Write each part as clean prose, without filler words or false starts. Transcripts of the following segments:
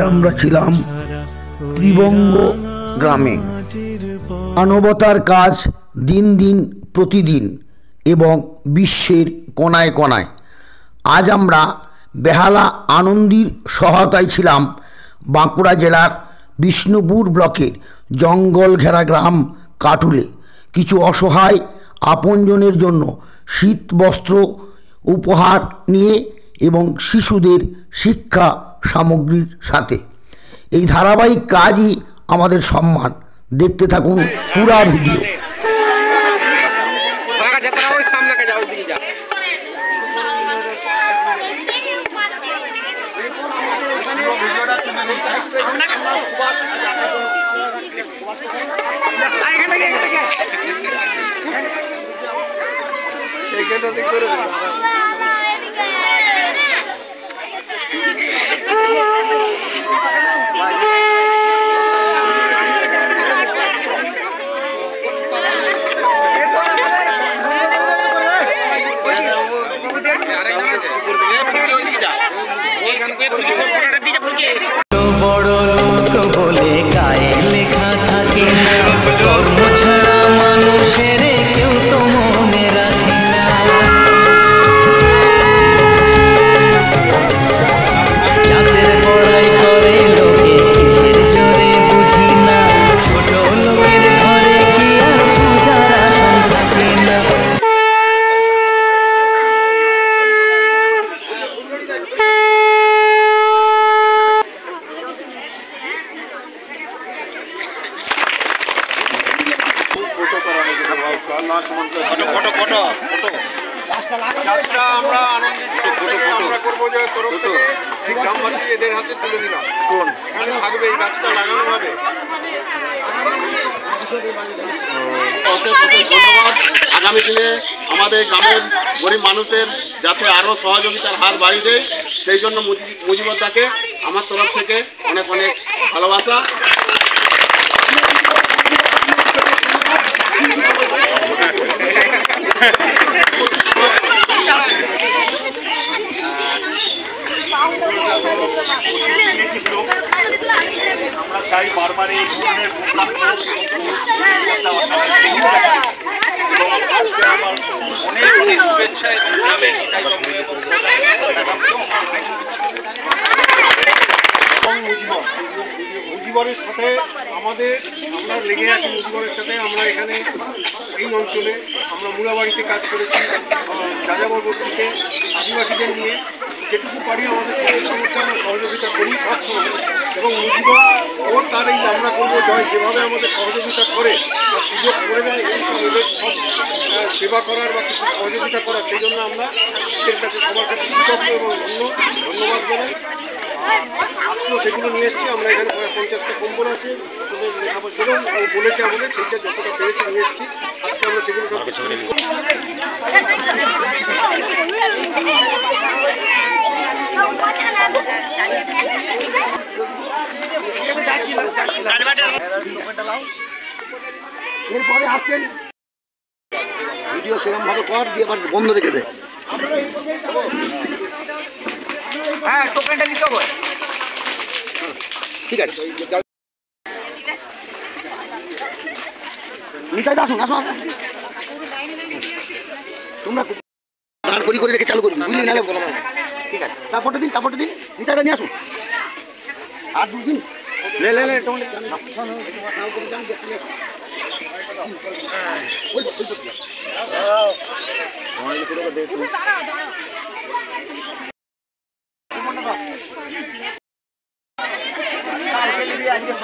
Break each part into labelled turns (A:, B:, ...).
A: আমরা ছিলাম ত্রিবঙ্গ গ্রামে। মানবতার কাজ দিন দিন প্রতিদিন এবং বিশ্বের কোনায় কোনায়। আজ আমরা বেহালা আনন্দীর সহায়তায় ছিলাম বাঁকুড়া জেলার বিষ্ণুপুর ব্লকের জঙ্গল ঘেরা গ্রাম কাটুলে। কিছু অসহায় আপনজনের জন্য শীত বস্ত্র উপহার নিয়ে এবং শিশুদের শিক্ষা সামগ্রীর সাথে। এই ধারাবাহিক কাজই আমাদের সম্মান। দেখতে থাকুন পুরা ভিডিও।
B: বড় লোক বলে গায়ে লেখা থাকে না, কর্ম ছাড়া মানুষের কেউ তো মনে রাখে না। চাঁদের বড়াই করে লোকে কিসের জোরে বুঝি না, ছোট লোকের ঘরে কি আর পূজার আসন থাকে না।
C: গ্রামবাসী এদের হাতে তুলে দিলাম। এখানে থাকবে, এই গাছটা লাগানো হবে। ধন্যবাদ। আগামী দিনে আমাদের গ্রামের গরিব মানুষের যাতে আরও সহযোগিতার হাত বাড়িয়ে দেয়, সেই জন্য মুজিবদাকে আমার তরফ থেকে অনেক অনেক ভালোবাসা। আমরা চাই বারবার এই ধরনের অনেক অনেক শুভেচ্ছা। মুজিবরের সাথে আমরা লেগে আছি। মুজিবরের সাথে আমরা এখানে এই অঞ্চলে আমরা মুলাবাড়িতে কাজ করেছি, যাযাবর বস্তিতে আদিবাসীদের নিয়ে যেটুকু পারি আমাদের সমস্যা আমরা সহযোগিতা করি সবসময়। এবং মুজিবর ও তার এই আমরা করবো জয় যেভাবে আমাদের সহযোগিতা করে বা সুযোগ করে দেয়, এই সব এদের সব সেবা করার বা কিছু সহযোগিতা করার, সেই জন্য আমরা এদের কাছে সবার কাছে কৃতজ্ঞ এবং ধন্যবাদ জানাই। আজকেও সেগুলো নিয়ে এসেছি। আমরা এখানে 50টা কম্বল আছে, সেরকম বলেছে আমাদের, সেইটা যতটা পেরেছি নিয়ে এসেছি। আজকে আমরা সেগুলো সব কিছু এরপরে আসছেন ভিডিও সেরকম ভাবে কর দিয়ে আবার বন্ধ রেখে দেয়। হ্যাঁ, টোকেনটা নিতে হবে। ঠিক আছে, নিতাই আসুন আসুন। তোমরা দাঁড় করে রেখে চালু করবি, বুঝলি? নাহলে বলা হবে। ঠিক আছে, তারপরটা দিন নিতাইটা নিয়ে আসুন। আর দুদিন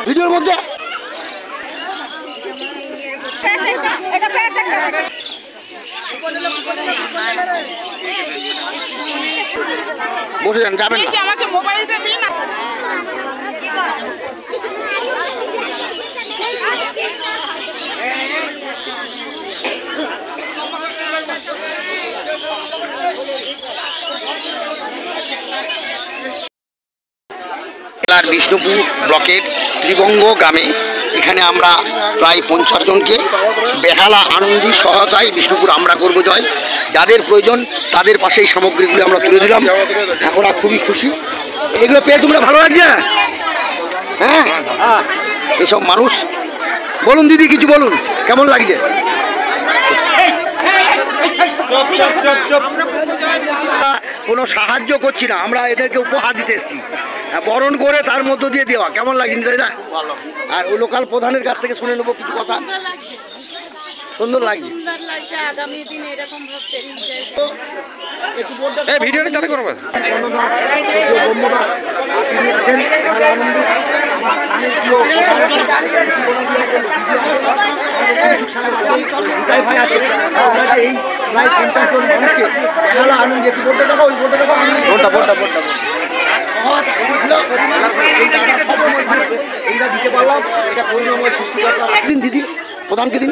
C: ভিডিওর মধ্যে বসে যান, যাবেন না। আমাকে মোবাইলটা দিন না। বিষ্ণুপুর ব্লকের ত্রিবঙ্গ গ্রামে এখানে আমরা প্রায় 50 জনকে বেহালা আনন্দী সহায়তায় বিষ্ণুপুর আমরা করব জয়, যাদের প্রয়োজন তাদের পাশে এই সামগ্রীগুলো আমরা তুলে দিলাম। ওরা খুবই খুশি। এগুলো পেয়ে তোমরা ভালো লাগছে?
A: এসব মানুষ। বলুন দিদি, কিছু বলুন, কেমন লাগছে? কোনো সাহায্য করছি না, আমরা এদেরকে উপহার দিতে এসেছি, বরণ করে তার মধ্য দিয়ে দেওয়া। কেমন লাগছে তাই না? আর ওই লোকাল প্রধানের কাছ থেকে শুনে নেবো কিছু কথা। সুন্দর লাগছে।
D: ভিডিওটা চালু করবো।
A: ভাই আছে, আমরা যে এই প্রায় 50 জন মানুষকে বেহালা আনন্দ, একটু বলতে দেখো, ওই বলতে দেখো, এইটা দিতে পারলাম, এটা করুণাময় সৃষ্টিকর্তা। দিন দিদি, প্রধানকে দিন।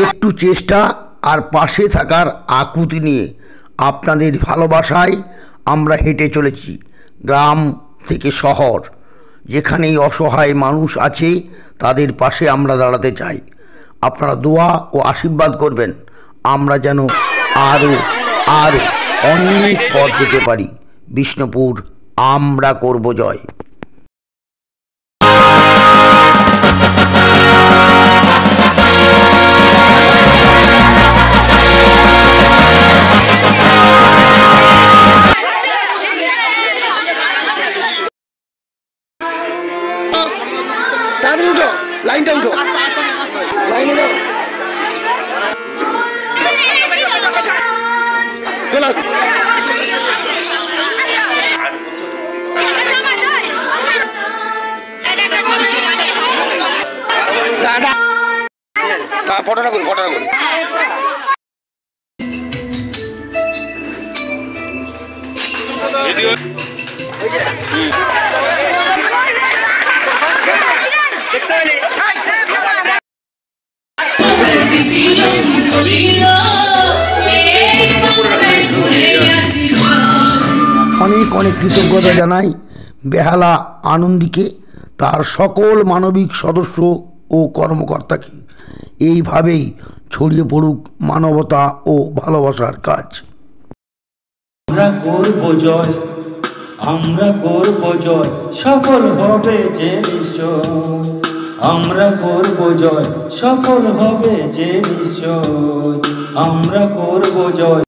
A: একটু চেষ্টা আর পাশে থাকার আকুতি নিয়ে আপনাদের ভালোবাসায় আমরা হেঁটে চলেছি গ্রাম থেকে শহর। যেখানেই অসহায় মানুষ আছে তাদের পাশে আমরা দাঁড়াতে চাই। আপনারা দোয়া ও আশীর্বাদ করবেন, আমরা যেন আরও আরও অনেক পথ যেতে পারি। বিষ্ণুপুর, আমরা করব জয়। তাড়াতাড়ি উঠো, লাইনটা উঠো, লাইনে যাও, চলে আসো। ফটোটা করি, ফটোটা করি। অনেক অনেক কৃতজ্ঞতা জানাই বেহালা আনন্দীকে, তার সকল মানবিক সদস্য ও কর্মকর্তাকে। এইভাবেই ছড়িয়ে পড়ুক মানবতা ও ভালোবাসার কাজ।
E: আমরা করব জয়, আমরা করব জয়, সফল হবে যে নিশ্চয়। আমরা করব জয়, সফল হবে যে নিশ্চয়। আমরা করব জয়।